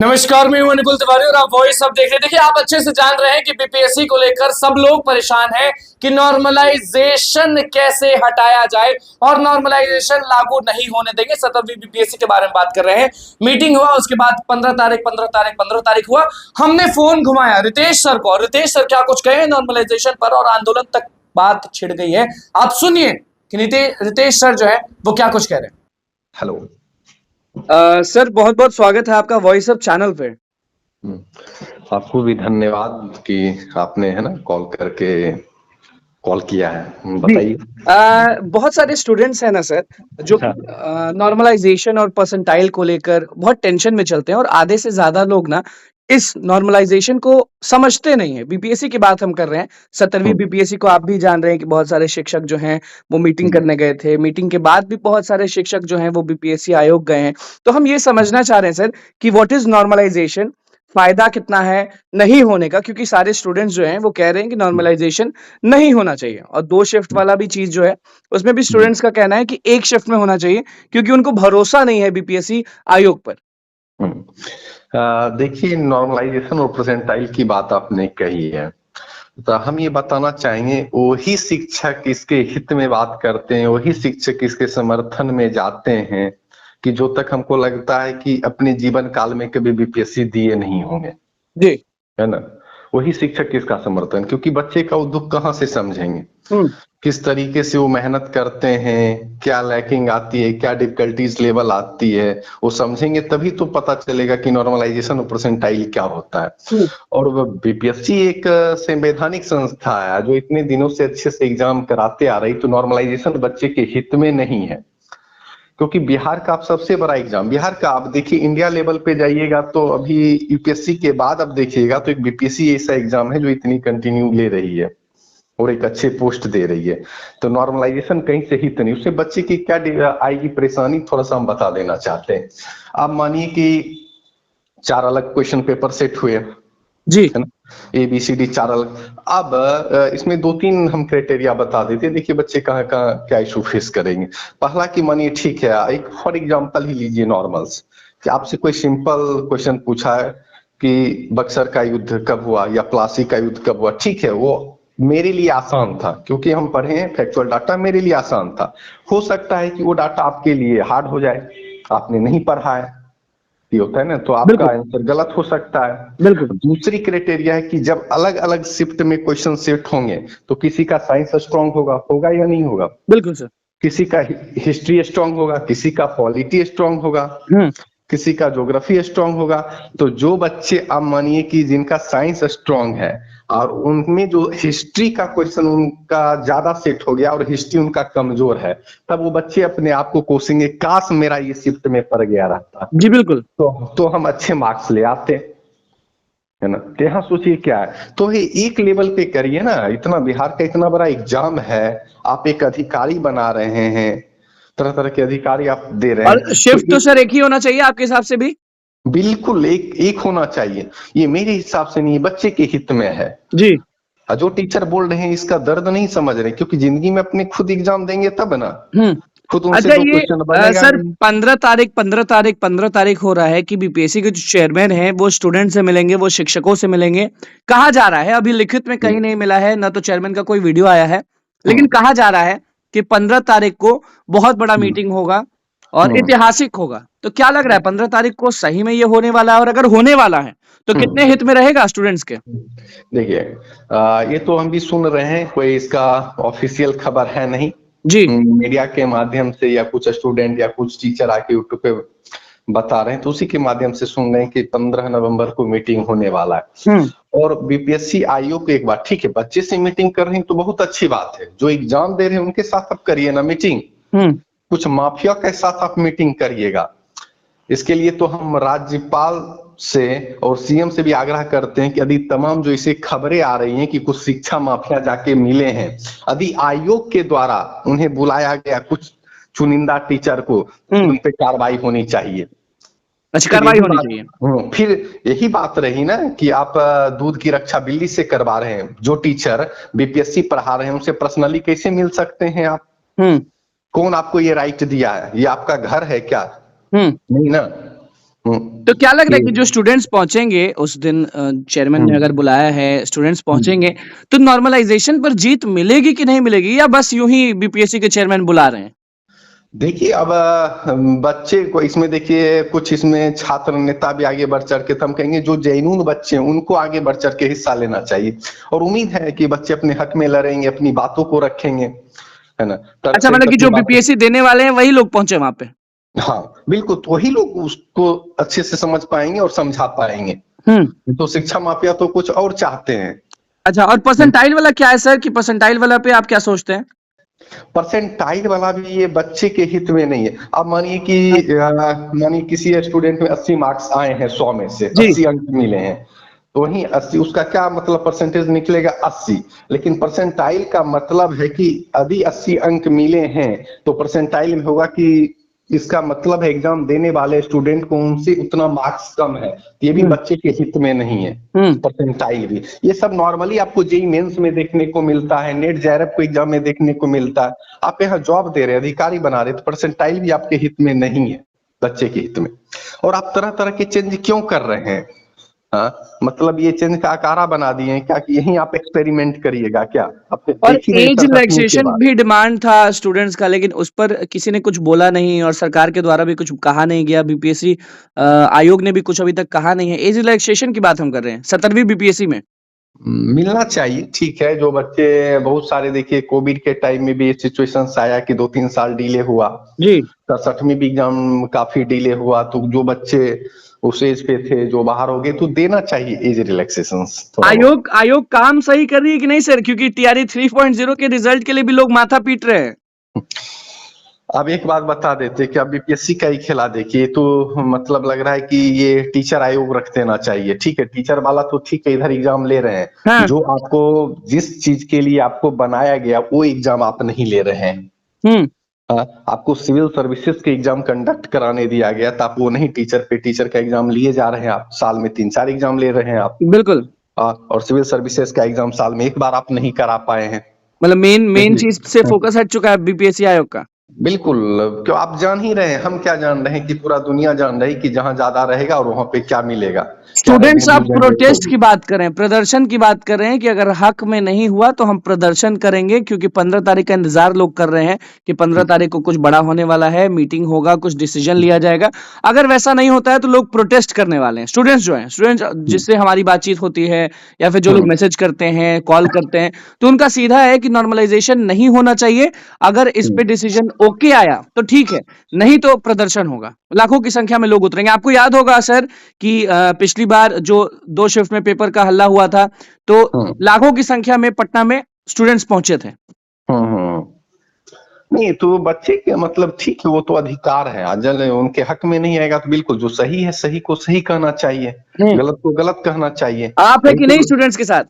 नमस्कार, मैं हूं अनुकुल तिवारी और आप वॉइस अब देख रहे हैं। देखिए, आप अच्छे से जान रहे हैं कि बीपीएससी को लेकर सब लोग परेशान हैं कि नॉर्मलाइजेशन कैसे हटाया जाए और नॉर्मलाइजेशन लागू नहीं होने देंगे। 17वीं बीपीएससी के बारे में बात कर रहे हैं। मीटिंग हुआ, उसके बाद 15 तारीख हुआ। हमने फोन घुमाया रितेश सर को, और रितेश सर क्या कुछ कहे नॉर्मलाइजेशन पर, और आंदोलन तक बात छिड़ गई है। आप सुनिए कि रितेश सर जो है वो क्या कुछ कह रहे हैं। हेलो सर, बहुत बहुत स्वागत है आपका वॉइस अप चैनल पे। आपको भी धन्यवाद कि आपने है ना कॉल किया है। बताइए। बहुत सारे स्टूडेंट्स हैं ना सर, जो नॉर्मलाइजेशन और परसेंटाइल को लेकर बहुत टेंशन में चलते हैं, और आधे से ज्यादा लोग ना इस नॉर्मलाइजेशन को समझते नहीं है। बीपीएससी की बात हम कर रहे हैं, 17वीं बीपीएससी को आप भी जान रहे हैं कि बहुत सारे शिक्षक जो हैं वो मीटिंग करने गए थे। मीटिंग के बाद भी बहुत सारे शिक्षक जो हैं वो बीपीएससी आयोग गए हैं। तो हम ये समझना चाह रहे हैं सर कि व्हाट इज नॉर्मलाइजेशन, फायदा कितना है नहीं होने का, क्योंकि सारे स्टूडेंट्स जो हैं वो कह रहे हैं कि नॉर्मलाइजेशन नहीं होना चाहिए। और 2 शिफ्ट वाला भी चीज जो है उसमें भी स्टूडेंट्स का कहना है कि 1 शिफ्ट में होना चाहिए, क्योंकि उनको भरोसा नहीं है बीपीएससी आयोग पर। देखिए, नॉर्मलाइजेशन और परसेंटाइल की बात आपने कही है, तो हम ये बताना चाहेंगे वही शिक्षक इसके हित में बात करते हैं, वही शिक्षक इसके समर्थन में जाते हैं कि जो तक हमको लगता है कि अपने जीवन काल में कभी बीपीएससी दिए नहीं होंगे जी, है ना, वही शिक्षक इसका समर्थन। क्योंकि बच्चे का दुख कहाँ से समझेंगे, किस तरीके से वो मेहनत करते हैं, क्या लैकिंग आती है, क्या डिफिकल्टीज लेवल आती है, वो समझेंगे तभी तो पता चलेगा कि नॉर्मलाइजेशन और परसेंटाइल क्या होता है। और बीपीएससी एक संवैधानिक संस्था है जो इतने दिनों से अच्छे से एग्जाम कराते आ रही, तो नॉर्मलाइजेशन बच्चे के हित में नहीं है। क्योंकि बिहार का आप सबसे बड़ा एग्जाम, बिहार का आप देखिए, इंडिया लेवल पे जाइएगा तो अभी यूपीएससी के बाद आप देखिएगा तो एक बीपीएससी ऐसा एग्जाम है जो इतनी कंटिन्यू ले रही है और एक अच्छे पोस्ट दे रही है। तो नॉर्मलाइजेशन कहीं से हित नहीं, उससे बच्चे की क्या आएगी परेशानी, थोड़ा सा हम बता देना चाहते हैं। आप मानिए कि 4 अलग क्वेश्चन पेपर सेट हुए जी, है ना, ABCD 4 अलग। अब इसमें 2-3 हम क्राइटेरिया बता देते हैं, देखिए बच्चे कहाँ कहाँ क्या इशू फेस करेंगे। पहला कि मानिए ठीक है, एक फॉर एग्जांपल ही लीजिए नॉर्मल्स, कि आपसे कोई सिंपल क्वेश्चन पूछा है कि बक्सर का युद्ध कब हुआ या प्लासी का युद्ध कब हुआ। ठीक है, वो मेरे लिए आसान था क्योंकि हम पढ़े हैं फैक्चुअल डाटा, मेरे लिए आसान था। हो सकता है कि वो डाटा आपके लिए हार्ड हो जाए, आपने नहीं पढ़ा है, ये होता है ना, तो आपका आंसर गलत हो सकता है। बिल्कुल। दूसरी क्राइटेरिया है कि जब अलग अलग शिफ्ट में क्वेश्चन सेट होंगे तो किसी का साइंस स्ट्रांग होगा या नहीं होगा। बिल्कुल सर। किसी का हिस्ट्री स्ट्रांग होगा, किसी का पॉलिटी स्ट्रांग होगा, किसी का ज्योग्राफी स्ट्रांग होगा। तो जो बच्चे आप मानिए कि जिनका साइंस स्ट्रांग है और उनमें जो हिस्ट्री का क्वेश्चन उनका ज्यादा सेट हो गया और हिस्ट्री उनका कमजोर है, तब वो बच्चे अपने आप को कोसेंगे, काश मेरा ये शिफ्ट में पड़ गया रहता। जी बिल्कुल। तो हम अच्छे मार्क्स ले आते है ना। तो यहाँ सोचिए क्या है, तो ये एक लेवल पे करिए ना, इतना बिहार का इतना बड़ा एग्जाम है, आप एक अधिकारी बना रहे हैं, तरह तरह के अधिकारी आप दे रहे हैं। और शिफ्ट तो सर एक ही होना चाहिए आपके हिसाब से भी? बिल्कुल एक होना चाहिए, ये मेरे हिसाब से नहीं, बच्चे के हित में है जी। जो टीचर बोल रहे हैं इसका दर्द नहीं समझ रहे, क्योंकि जिंदगी में अपने खुद एग्जाम देंगे तब ना, खुद उनसे अच्छा, तो ये क्वेश्चन बनेगा सर नहीं। 15 तारीख हो रहा है कि बीपीएससी के जो चेयरमैन हैं वो स्टूडेंट से मिलेंगे, वो शिक्षकों से मिलेंगे। कहा जा रहा है, अभी लिखित में कहीं नहीं मिला है, ना तो चेयरमैन का कोई वीडियो आया है, लेकिन कहा जा रहा है कि 15 तारीख को बहुत बड़ा मीटिंग होगा और ऐतिहासिक होगा। तो क्या लग रहा है 15 तारीख को सही में ये होने वाला है? और अगर होने वाला है तो कितने हित में रहेगा स्टूडेंट्स के? देखिए, ये तो हम भी सुन रहे हैं, कोई इसका ऑफिशियल खबर है नहीं जी। मीडिया के माध्यम से या कुछ स्टूडेंट या कुछ टीचर आके यूट्यूब पे बता रहे हैं, तो उसी के माध्यम से सुन रहे हैं कि 15 नवंबर को मीटिंग होने वाला है। और बीपीएससी आयोग एक बात, ठीक है बच्चे से मीटिंग कर रहे हैं तो बहुत अच्छी बात है, जो एग्जाम दे रहे हैं उनके साथ आप करिए ना मीटिंग, कुछ माफिया के साथ आप मीटिंग करिएगा। इसके लिए तो हम राज्यपाल से और सीएम से भी आग्रह करते हैं कि यदि तमाम जो इसे खबरें आ रही हैं कि कुछ शिक्षा माफिया जाके मिले हैं, यदि आयोग के द्वारा उन्हें बुलाया गया कुछ चुनिंदा टीचर को, उन पे कार्रवाई होनी चाहिए। अच्छा, कार्रवाई होनी चाहिए। फिर यही बात रही ना कि आप दूध की रक्षा बिल्ली से करवा रहे हैं, जो टीचर बीपीएससी पढ़ा रहे हैं उनसे पर्सनली कैसे मिल सकते हैं आप? कौन आपको ये राइट दिया है? ये आपका घर है क्या? नहीं ना। तो क्या लग रहा है कि जो ये स्टूडेंट्स पहुंचेंगे उस दिन, चेयरमैन ने अगर बुलाया है, स्टूडेंट्स पहुंचेंगे, तो नॉर्मलाइजेशन पर जीत मिलेगी कि नहीं मिलेगी, या बस यूं ही बीपीएससी के चेयरमैन बुला रहे हैं? देखिए अब बच्चे को इसमें देखिए कुछ इसमें छात्र नेता भी आगे बढ़ चढ़ के, तो हम कहेंगे जो जेन्युइन बच्चे हैं उनको आगे बढ़ चढ़ के हिस्सा लेना चाहिए, और उम्मीद है कि बच्चे अपने हक में लड़ेंगे, अपनी बातों को रखेंगे, है ना, तर्क अच्छा, से मतलब कि अपनी जो बातों। बीपीएससी देने वाले हैं वही लोग पहुंचे वहां पे? हाँ बिल्कुल, तो वही लोग उसको अच्छे से समझ पाएंगे और समझा पाएंगे। तो शिक्षा माफिया तो कुछ और चाहते हैं। अच्छा, और परसेंटाइल वाला क्या है सर, कि परसेंटाइल वाला पे आप क्या सोचते हैं? परसेंटाइल वाला भी ये बच्चे के हित में नहीं है। अब मानिए कि मानिए किसी स्टूडेंट में 80 मार्क्स आए हैं 100 में से, जी। 80 अंक मिले हैं, तो वही 80 उसका क्या मतलब परसेंटेज निकलेगा 80, लेकिन परसेंटाइल का मतलब है कि यदि 80 अंक मिले हैं तो परसेंटाइल में होगा कि इसका मतलब है एग्जाम देने वाले स्टूडेंट को उनसे उतना मार्क्स कम है, ये भी बच्चे के हित में नहीं है। परसेंटाइल भी ये सब नॉर्मली आपको जेईई मेंस में देखने को मिलता है, नेट जेआरएफ को एग्जाम में देखने को मिलता है। आप यहाँ जॉब दे रहे हैं, अधिकारी बना रहे, तो परसेंटाइल भी आपके हित में नहीं है, बच्चे के हित में। और आप तरह तरह के चेंज क्यों कर रहे हैं? हाँ, मतलब ये चेंज का आकारा बना दिए हैं क्या कि यही आप एक्सपेरिमेंट करिएगा क्या? आप और देख ही रहे एज 67वीं के रिलैक्सेशन बाद। भी डिमांड था स्टूडेंट्स का, लेकिन उस पर किसी ने कुछ बोला नहीं और सरकार के द्वारा भी कुछ कहा नहीं गया। बीपीएससी आयोग ने भी कुछ अभी तक कहा नहीं है। एज रिलैक्सेशन की बात हम कर रहे हैं 17वीं बीपीएससी में। मिलना चाहिए, ठीक है। जो बच्चे बहुत सारे, देखिए कोविड के टाइम में भी ये सिचुएशन आया कि 2-3 साल डिले हुआ, जी। 67वीं भी एग्जाम काफी डिले हुआ, तो जो बच्चे उस एज पे थे जो बाहर हो गए, तो देना चाहिए एज रिलैक्सेशन थोड़ा बहुत। आयोग काम सही कर रही है कि नहीं सर? क्योंकि टीआरई 3.0 के रिजल्ट के लिए भी लोग माथा पीट रहे हैं। अब एक बात बता देते कि अब बीपीएससी का ही खेला देखिए, तो मतलब लग रहा है कि ये टीचर आयोग रख देना चाहिए। ठीक है, टीचर वाला तो ठीक है, इधर एग्जाम ले रहे हैं, हाँ। जो आपको जिस चीज के लिए आपको बनाया गया वो एग्जाम आप नहीं ले रहे हैं। आपको सिविल सर्विसेज के एग्जाम कंडक्ट कराने दिया गया था, आप वो नहीं, टीचर का एग्जाम लिए जा रहे हैं आप, साल में 3-4 एग्जाम ले रहे हैं आप। बिल्कुल। और सिविल सर्विसेज का एग्जाम साल में एक बार आप नहीं करा पाए हैं। मतलब मेन चीज से फोकस हट चुका है बीपीएससी आयोग का। बिल्कुल, क्यों आप जान ही रहे हैं, हम क्या जान रहे हैं कि पूरा दुनिया जान रही कि जहां ज्यादा रहेगा और वहां पे क्या मिलेगा, क्या स्टूडेंट्स रेवेन्यू आप जनरेट प्रोटेस्ट होगी। की बात कर रहे हैं, प्रदर्शन की बात कर रहे हैं कि अगर हक में नहीं हुआ तो हम प्रदर्शन करेंगे, क्योंकि 15 तारीख का इंतजार लोग कर रहे हैं कि 15 तारीख को कुछ बड़ा होने वाला है, मीटिंग होगा, कुछ डिसीजन लिया जाएगा। अगर वैसा नहीं होता है तो लोग प्रोटेस्ट करने वाले हैं। स्टूडेंट्स जो हैं, स्टूडेंट्स जिससे हमारी बातचीत होती है या फिर जो लोग मैसेज करते हैं, कॉल करते हैं, तो उनका सीधा है कि नॉर्मलाइजेशन नहीं होना चाहिए। अगर इस पे डिसीजन ओके आया तो ठीक है, नहीं तो प्रदर्शन होगा। लाखों की संख्या में लोग उतरेंगे। आपको याद होगा सर कि पिछली बार जो 2 शिफ्ट में पेपर का हल्ला हुआ था, तो लाखों की संख्या में पटना में स्टूडेंट्स पहुंचे थे। नहीं तो बच्चे के मतलब ठीक है, वो तो अधिकार है, अजल उनके हक में नहीं आएगा तो बिल्कुल जो सही है सही को सही कहना चाहिए, गलत को गलत कहना चाहिए। आप है कि नहीं स्टूडेंट्स के साथ?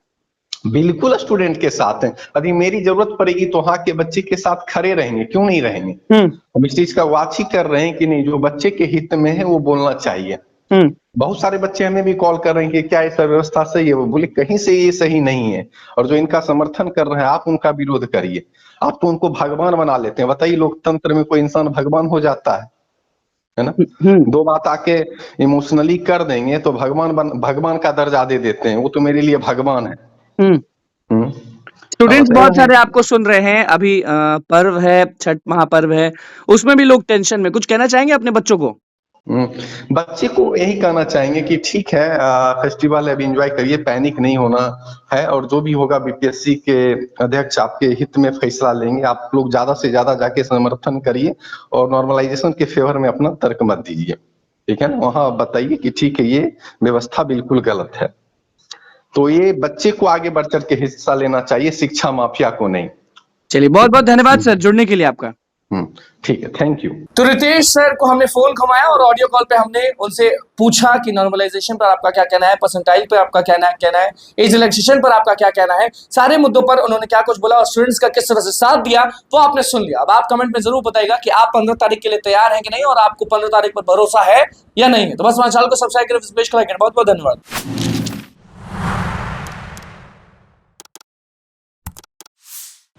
बिल्कुल स्टूडेंट के साथ हैं, यदि मेरी जरूरत पड़ेगी तो वहां के बच्चे के साथ खड़े रहेंगे, क्यों नहीं रहेंगे। हम इस चीज का वाच ही कर रहे हैं कि नहीं, जो बच्चे के हित में है वो बोलना चाहिए। बहुत सारे बच्चे हमें भी कॉल कर रहे हैं कि क्या ऐसा व्यवस्था सही है, वो बोले कहीं से ये सही नहीं है, और जो इनका समर्थन कर रहे हैं आप उनका विरोध करिए। आप तो उनको भगवान बना लेते हैं। बताइए, लोकतंत्र में कोई इंसान भगवान हो जाता है ना? 2 बात आके इमोशनली कर देंगे तो भगवान का दर्जा दे देते हैं, वो तो मेरे लिए भगवान है। स्टूडेंट्स बहुत सारे आपको सुन रहे हैं अभी। पर्व है, छठ महापर्व है, उसमें भी लोग टेंशन में। कुछ कहना चाहेंगे अपने बच्चों को? बच्चे को यही कहना चाहेंगे कि ठीक है, फेस्टिवल अभी एंजॉय करिए, पैनिक नहीं होना है, और जो भी होगा बीपीएससी के अध्यक्ष आपके हित में फैसला लेंगे। आप लोग ज्यादा से ज्यादा जाके समर्थन करिए और नॉर्मलाइजेशन के फेवर में अपना तर्क मत दीजिए, ठीक है ना? वहां बताइए कि ठीक है, ये व्यवस्था बिल्कुल गलत है। तो ये बच्चे को आगे बढ़ चढ़ के हिस्सा लेना चाहिए, शिक्षा माफिया को नहीं। चलिए, बहुत बहुत धन्यवाद सर जुड़ने के लिए आपका। ठीक है, थैंक यू। तो रितेश सर को हमने फोन घुमाया और ऑडियो कॉल पे हमने उनसे पूछा कि नॉर्मलाइजेशन पर आपका क्या कहना है, परसेंटाइल पर आपका कहना है, एज रिलैक्सेशन पर आपका क्या कहना है। सारे मुद्दों पर उन्होंने क्या कुछ बोला और स्टूडेंट्स का किस तरह से साथ दिया वो आपने सुन लिया। अब आप कमेंट में जरूर बताइएगा कि आप 15 तारीख के लिए तैयार हैं कि नहीं, और आपको 15 तारीख पर भरोसा है या नहीं है। तो बस हमारे चैनल को सब्सक्राइब करें, बहुत बहुत धन्यवाद।